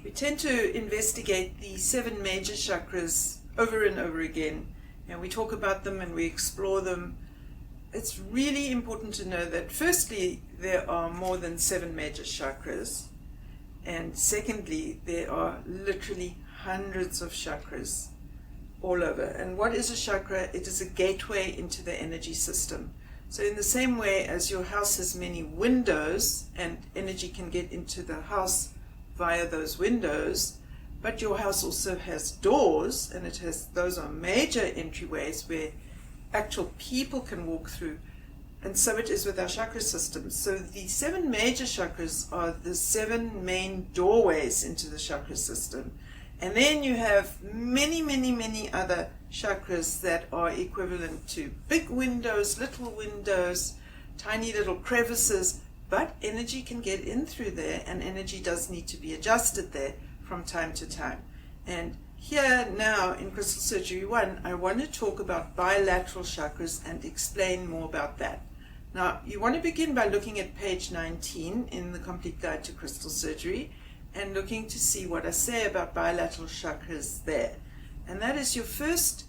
We tend to investigate the 7 major chakras over and over again, and we talk about them and we explore them. It's really important to know that firstly, there are more than 7 major chakras, and secondly, there are literally hundreds of chakras all over. And what is a chakra? It is a gateway into the energy system. So in the same way as your house has many windows and energy can get into the house via those windows, but your house also has doors, and those are major entryways where actual people can walk through. And so it is with our chakra system. So the 7 major chakras are the 7 main doorways into the chakra system. And then you have many, many, many other chakras that are equivalent to big windows, little windows, tiny little crevices, but energy can get in through there, and energy does need to be adjusted there from time to time. And here now in Crystal Surgery 1, I want to talk about bilateral chakras and explain more about that. Now, you want to begin by looking at page 19 in the Complete Guide to Crystal Surgery and looking to see what I say about bilateral chakras there. And that is your first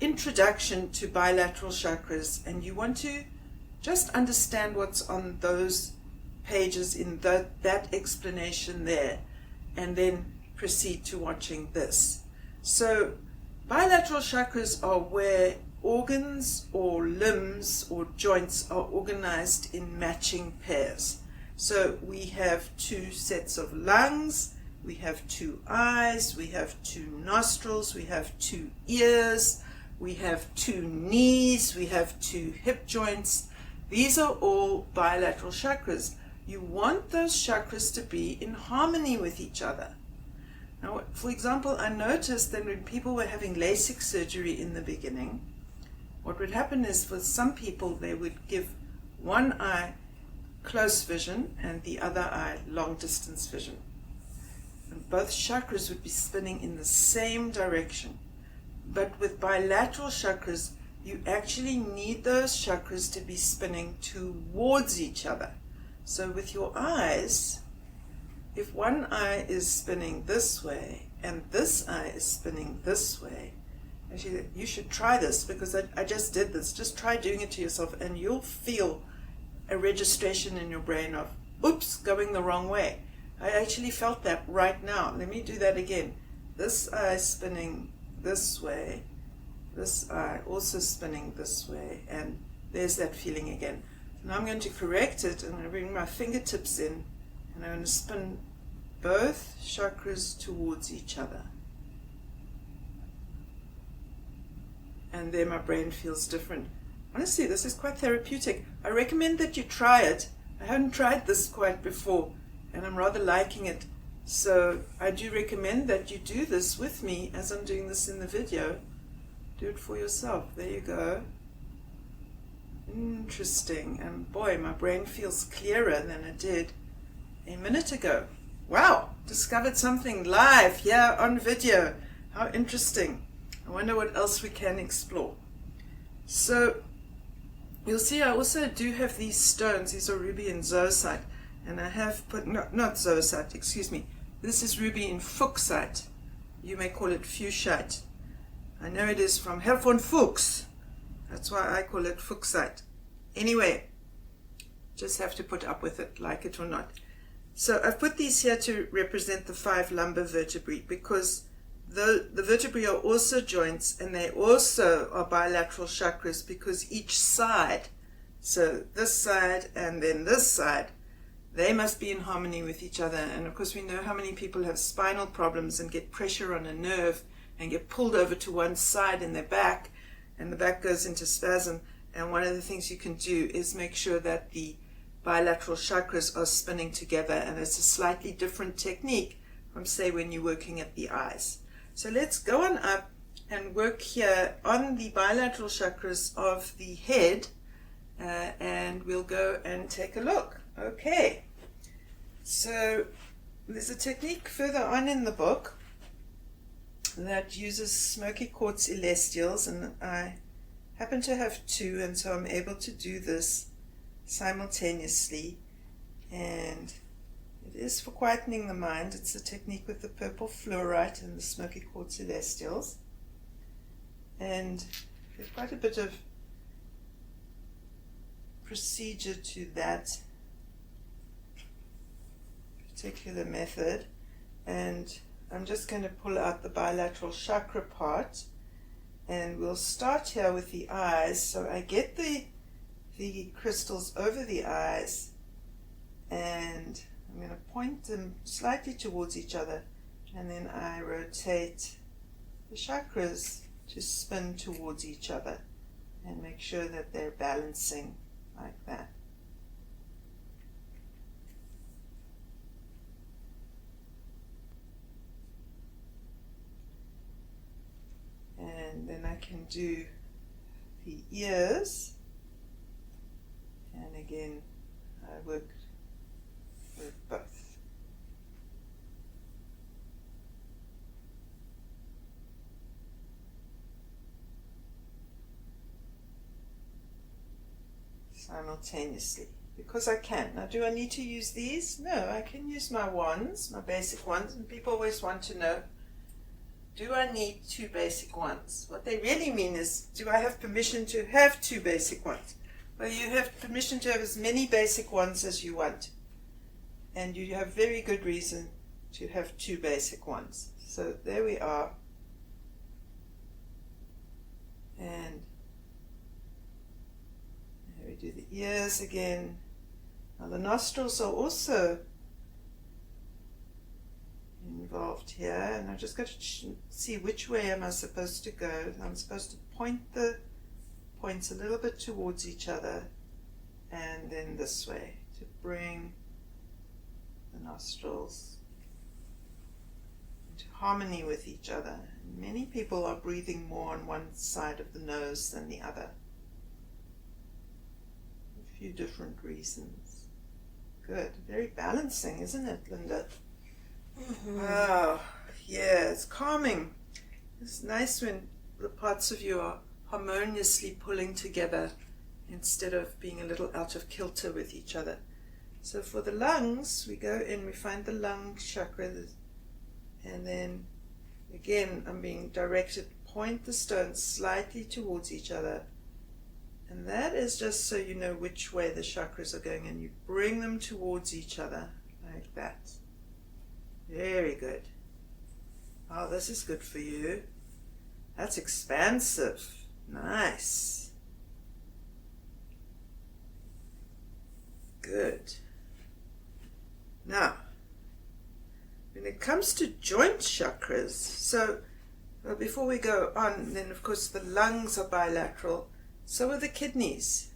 introduction to bilateral chakras, and you want to just understand what's on those pages in that explanation there, and then proceed to watching this. So bilateral chakras are where organs or limbs or joints are organized in matching pairs. So we have 2 sets of lungs, we have 2 eyes, we have 2 nostrils, we have 2 ears, we have 2 knees, we have 2 hip joints. These are all bilateral chakras. You want those chakras to be in harmony with each other. Now, for example, I noticed that when people were having LASIK surgery in the beginning, what would happen is for some people they would give one eye close vision and the other eye long distance vision. And both chakras would be spinning in the same direction. But with bilateral chakras, you actually need those chakras to be spinning towards each other. So with your eyes, if one eye is spinning this way and this eye is spinning this way, actually you should try this, because I just did this. Just try doing it to yourself and you'll feel a registration in your brain of, oops, going the wrong way. I actually felt that right now. Let me do that again. This eye spinning this way, this eye also spinning this way, and there's that feeling again. Now I'm going to correct it, and I'm going to bring my fingertips in, and I'm going to spin both chakras towards each other. And there my brain feels different. Honestly, this is quite therapeutic. I recommend that you try it. I haven't tried this quite before, and I'm rather liking it. So I do recommend that you do this with me as I'm doing this in the video. Do it for yourself. There you go. Interesting. And boy, my brain feels clearer than it did a minute ago. Wow, discovered something live here on video. How interesting. I wonder what else we can explore. So you'll see I also do have these stones. These are ruby and zoisite. And I have put, not zoisite, excuse me. This is ruby in fuchsite. You may call it fuchsite. I know it is from Herr von Fuchs. That's why I call it fuchsite. Anyway, just have to put up with it, like it or not. So I've put these here to represent the 5 lumbar vertebrae, because the vertebrae are also joints, and they also are bilateral chakras, because each side, so this side and then this side, they must be in harmony with each other. And of course we know how many people have spinal problems and get pressure on a nerve and get pulled over to one side in their back, and the back goes into spasm. And one of the things you can do is make sure that the bilateral chakras are spinning together, and it's a slightly different technique from, say, when you're working at the eyes. So let's go on up and work here on the bilateral chakras of the head, and we'll go and take a look. Okay, so there's a technique further on in the book that uses smoky quartz celestials, and I happen to have 2, and so I'm able to do this simultaneously. And It is for quietening the mind. It's a technique with the purple fluorite and the smoky quartz celestials. And there's quite a bit of procedure to that particular method. And I'm just going to pull out the bilateral chakra part, and we'll start here with the eyes. So I get the crystals over the eyes, and I'm going to point them slightly towards each other, and then I rotate the chakras to spin towards each other and make sure that they're balancing like that. And then I can do the ears, and again I work with both. Simultaneously, because I can. Now, do I need to use these? No, I can use my wands, my basic ones, and people always want to know, do I need 2 basic ones? What they really mean is, do I have permission to have 2 basic ones? Well, you have permission to have as many basic ones as you want. And you have very good reason to have 2 basic ones. So there we are. And there we do the ears again. Now the nostrils are also involved here, and I've just got to see which way am I supposed to go. I'm supposed to point the points a little bit towards each other, and then this way to bring the nostrils into harmony with each other. And many people are breathing more on one side of the nose than the other. A few different reasons. Good. Very balancing, isn't it, Linda? Mm-hmm. Wow. Yeah, it's calming. It's nice when the parts of you are harmoniously pulling together instead of being a little out of kilter with each other. So for the lungs, we go in, we find the lung chakra, and then again I'm being directed, point the stones slightly towards each other, and that is just so you know which way the chakras are going, and you bring them towards each other like that. Very good. Oh, this is good for you. That's expansive. Nice. Good. Now, when it comes to joint chakras, so before we go on, then of course the lungs are bilateral, so are the kidneys.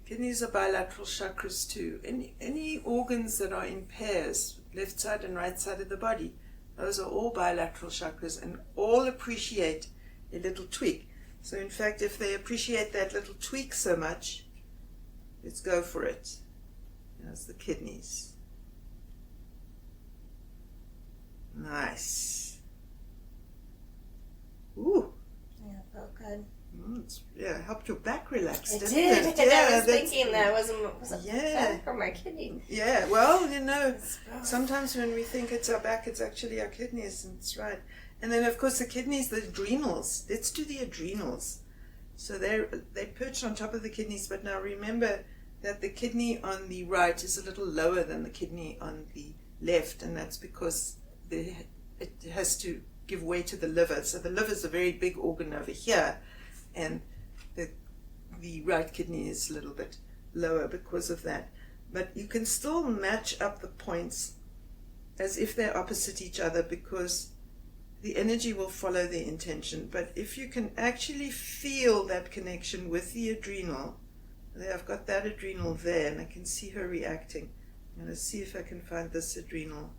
Kidneys are bilateral chakras too. Any organs that are in pairs, left side and right side of the body, those are all bilateral chakras, and all appreciate a little tweak. So in fact, if they appreciate that little tweak so much, let's go for it. There's the kidneys. Nice. Ooh. Yeah, felt good. Yeah, helped your back relax, It didn't did. it? Yeah, I was thinking that wasn't yeah. bad for my kidney. Yeah, well, you know, sometimes when we think it's our back, it's actually our kidneys, and it's right. And then, of course, the kidneys, the adrenals. Let's do the adrenals. So they perch on top of the kidneys, but now remember that the kidney on the right is a little lower than the kidney on the left, and that's because it has to give way to the liver. So the liver is a very big organ over here, and the right kidney is a little bit lower because of that. But you can still match up the points as if they're opposite each other, because the energy will follow the intention. But if you can actually feel that connection with the adrenal, there, I've got that adrenal there, and I can see her reacting. I'm going to see if I can find this adrenal.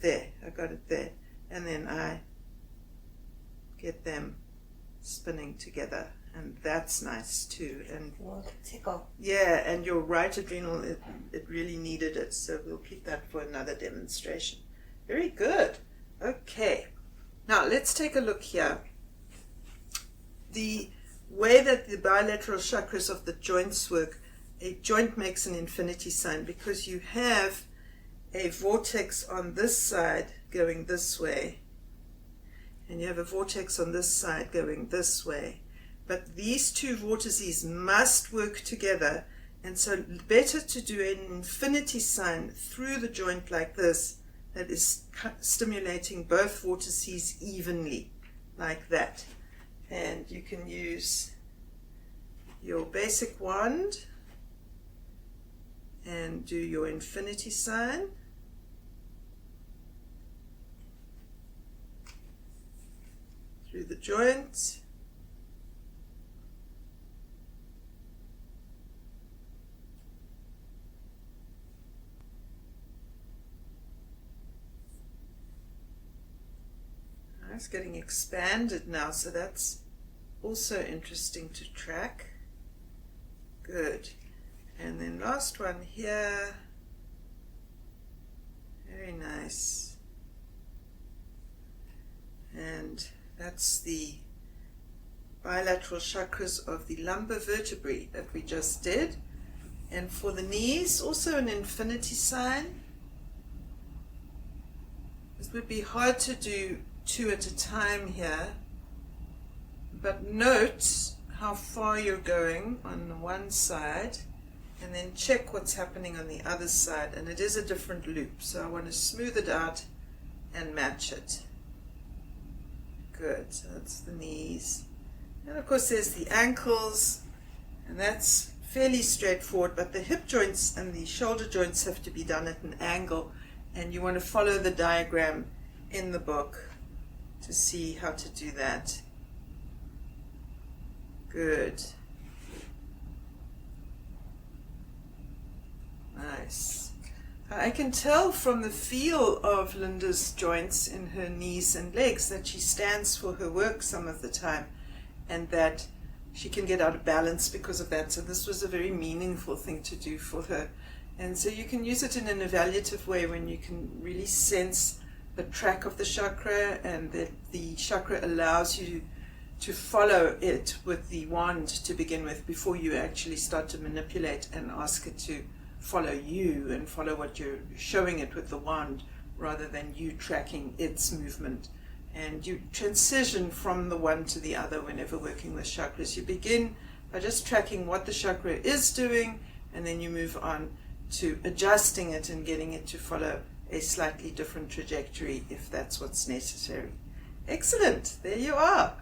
There, I got it there. And then I get them spinning together, and that's nice too. And tickle. Yeah, and your right adrenal, it really needed it, so we'll keep that for another demonstration. Very good. Okay, now let's take a look here. The way that the bilateral chakras of the joints work, a joint makes an infinity sign because you have a vortex on this side going this way, and you have a vortex on this side going this way. But these two vortices must work together, and so better to do an infinity sign through the joint like this, that is stimulating both vortices evenly, like that. And you can use your basic wand and do your infinity sign. Through the joint. It's getting expanded now, so that's also interesting to track. Good. And then last one here. Very nice. And that's the bilateral chakras of the lumbar vertebrae that we just did. And for the knees, also an infinity sign. This would be hard to do 2 at a time here, but note how far you're going on the one side and then check what's happening on the other side, and it is a different loop, so I want to smooth it out and match it. Good. So that's the knees, and of course there's the ankles, and that's fairly straightforward, but the hip joints and the shoulder joints have to be done at an angle, and you want to follow the diagram in the book to see how to do that. Good. Nice. I can tell from the feel of Linda's joints in her knees and legs that she stands for her work some of the time, and that she can get out of balance because of that. So this was a very meaningful thing to do for her. And so you can use it in an evaluative way when you can really sense the track of the chakra, and that the chakra allows you to follow it with the wand to begin with before you actually start to manipulate and ask it to follow you and follow what you're showing it with the wand, rather than you tracking its movement. And you transition from the one to the other whenever working with chakras. You begin by just tracking what the chakra is doing, and then you move on to adjusting it and getting it to follow a slightly different trajectory if that's what's necessary. Excellent. There you are.